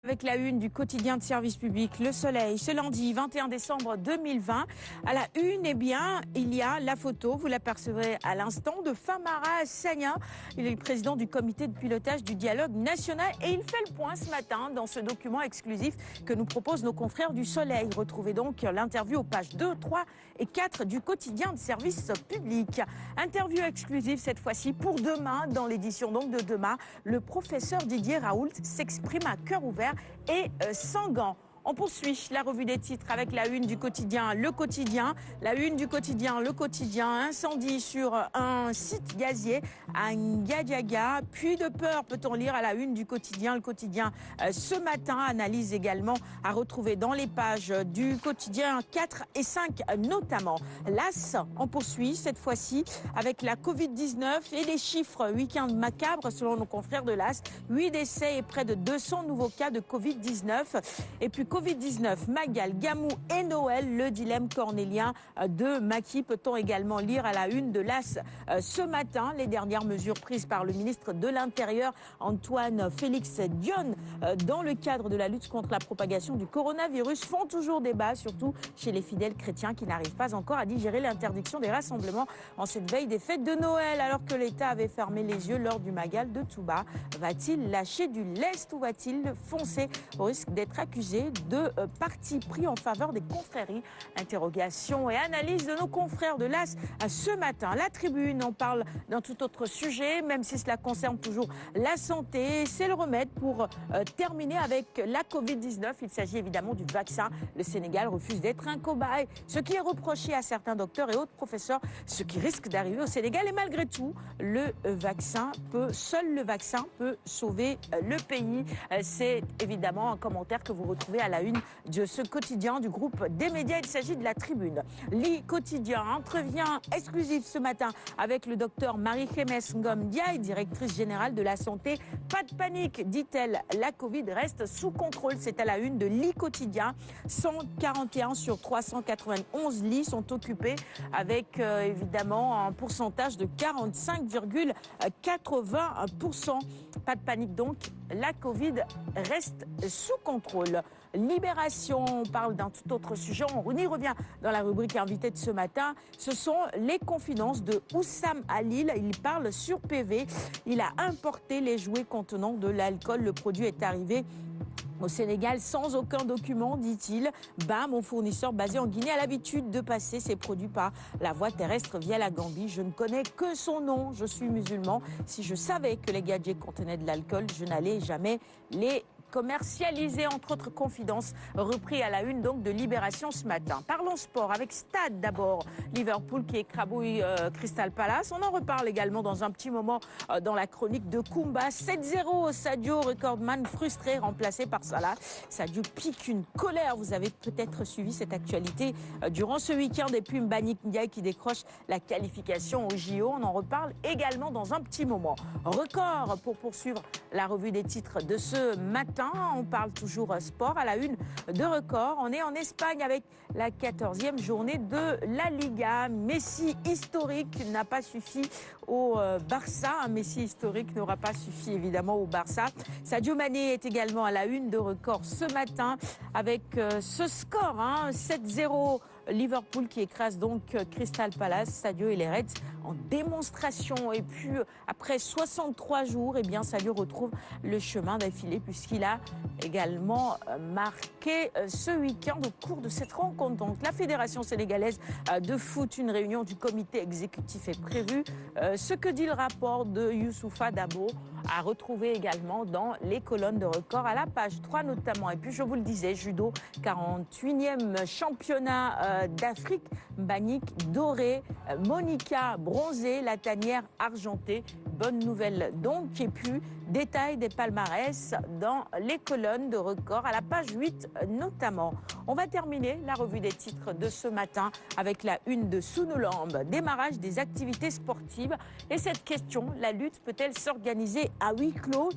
Avec la une du quotidien de service public Le Soleil, ce lundi 21 décembre 2020. À la une, il y a la photo, vous l'apercevrez à l'instant, de Famara Sagna. Il est le président du comité de pilotage du dialogue national et il fait le point ce matin dans ce document exclusif que nous proposent nos confrères du Soleil. Retrouvez donc l'interview aux pages 2, 3 et 4 du quotidien de service public. Interview exclusive cette fois-ci pour demain, dans l'édition donc de demain. Le professeur Didier Raoult s'exprime à cœur ouvert et sans gants. On poursuit la revue des titres avec la une du quotidien Le Quotidien. La une du quotidien Le Quotidien, incendie sur un site gazier à Ngadiaga. Puis de peur, peut-on lire à la une du quotidien Le Quotidien ce matin. Analyse également à retrouver dans les pages du quotidien 4 et 5 notamment. L'As, on poursuit cette fois-ci avec la Covid-19 et les chiffres week-end macabre selon nos confrères de l'As. 8 décès et près de 200 nouveaux cas de Covid-19. Et puis Covid-19, Magal, Gamou et Noël, le dilemme cornélien de Macky. Peut-on également lire à la une de l'As ce matin les dernières mesures prises par le ministre de l'Intérieur, Antoine Félix Diome, dans le cadre de la lutte contre la propagation du coronavirus, font toujours débat, surtout chez les fidèles chrétiens qui n'arrivent pas encore à digérer l'interdiction des rassemblements en cette veille des fêtes de Noël, alors que l'État avait fermé les yeux lors du Magal de Touba. Va-t-il lâcher du lest ou va-t-il foncer au risque d'être accusé de parti pris en faveur des confréries? Interrogation et analyse de nos confrères de l'As ce matin. La Tribune en parle d'un tout autre sujet, même si cela concerne toujours la santé. C'est le remède pour terminer avec la Covid-19. Il s'agit évidemment du vaccin. Le Sénégal refuse d'être un cobaye, ce qui est reproché à certains docteurs et autres professeurs, ce qui risque d'arriver au Sénégal. Et malgré tout, seul le vaccin peut sauver le pays. C'est évidemment un commentaire que vous retrouvez à la une de ce quotidien du groupe des médias. Il s'agit de la Tribune. Li Quotidien entrevient exclusif ce matin avec le docteur Marie-Khémès Ngom Ndiaye, directrice générale de la santé. Pas de panique, dit-elle, la Covid reste sous contrôle. C'est à la une de Li Quotidien. 141 sur 391 lits sont occupés avec évidemment un pourcentage de 45,80%. Pas de panique donc, la Covid reste sous contrôle. Libération, on parle d'un tout autre sujet, on y revient dans la rubrique invitée de ce matin. Ce sont les confidences de Oussam Halil. Il parle sur PV. Il a importé les jouets contenant de l'alcool. Le produit est arrivé au Sénégal sans aucun document, dit-il. Mon fournisseur basé en Guinée a l'habitude de passer ses produits par la voie terrestre via la Gambie. Je ne connais que son nom, je suis musulman. Si je savais que les gadgets contenaient de l'alcool, je n'allais jamais les commercialisé, entre autres confidences, repris à la une donc de Libération ce matin. Parlons sport avec Stade d'abord. Liverpool qui écrabouille Crystal Palace. On en reparle également dans un petit moment dans la chronique de Kumba. 7-0, Sadio, recordman frustré, remplacé par Salah. Sadio pique une colère. Vous avez peut-être suivi cette actualité durant ce week-end. Et puis Mbagnick Ndiaye qui décroche la qualification au JO. On en reparle également dans un petit moment. Record pour poursuivre la revue des titres de ce matin. On parle toujours sport à la une de Record. On est en Espagne avec la 14e journée de la Liga. Messi historique n'a pas suffi au Barça. Un Messi historique n'aura pas suffi évidemment au Barça. Sadio Mané est également à la une de Record ce matin avec ce score 7-0. Liverpool qui écrase donc Crystal Palace, Sadio et les Reds en démonstration. Et puis après 63 jours, Sadio retrouve le chemin d'affilée puisqu'il a également marqué ce week-end au cours de cette rencontre. Donc la Fédération sénégalaise de foot, une réunion du comité exécutif est prévue. Ce que dit le rapport de Youssoupha Dabo à retrouver également dans les colonnes de Record à la page 3 notamment. Et puis je vous le disais, judo, 48e championnat d'Afrique, Mbagnick doré, Monica bronzée, la tanière argentée. Bonne nouvelle donc. Et puis détail des palmarès dans les colonnes de Record à la page 8 notamment. On va terminer la revue des titres de ce matin avec la une de Sunulamb, démarrage des activités sportives. Et cette question, la lutte peut-elle s'organiser à huis clos?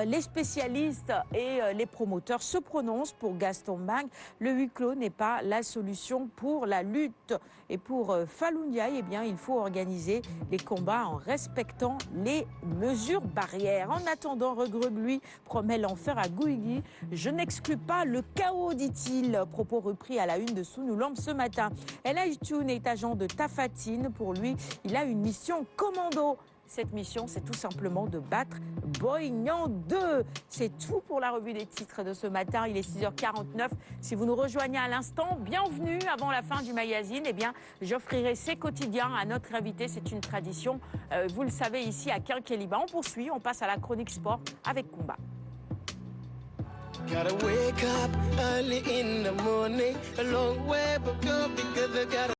Les spécialistes et les promoteurs se prononcent pour Gaston Bang. Le huis clos n'est pas la solution pour la lutte. Et pour Fallou Ndiaye, il faut organiser les combats en respectant les mesures barrières. En attendant, Regreg, lui, promet l'enfer à Gouigui. Je n'exclus pas le chaos, dit-il. Propos repris à la une de Sunoulambe ce matin. El Hadj Dioune est agent de Tafatine. Pour lui, il a une mission commando. Cette mission, c'est tout simplement de battre Boy Niang 2. C'est tout pour la revue des titres de ce matin. Il est 6h49. Si vous nous rejoignez à l'instant, bienvenue avant la fin du magazine. Eh bien, j'offrirai ces quotidiens à notre invité. C'est une tradition, vous le savez, ici à Quinqueliba. On poursuit, on passe à la chronique sport avec Kumba. Gotta wake up early in the morning, a long way but go because I gotta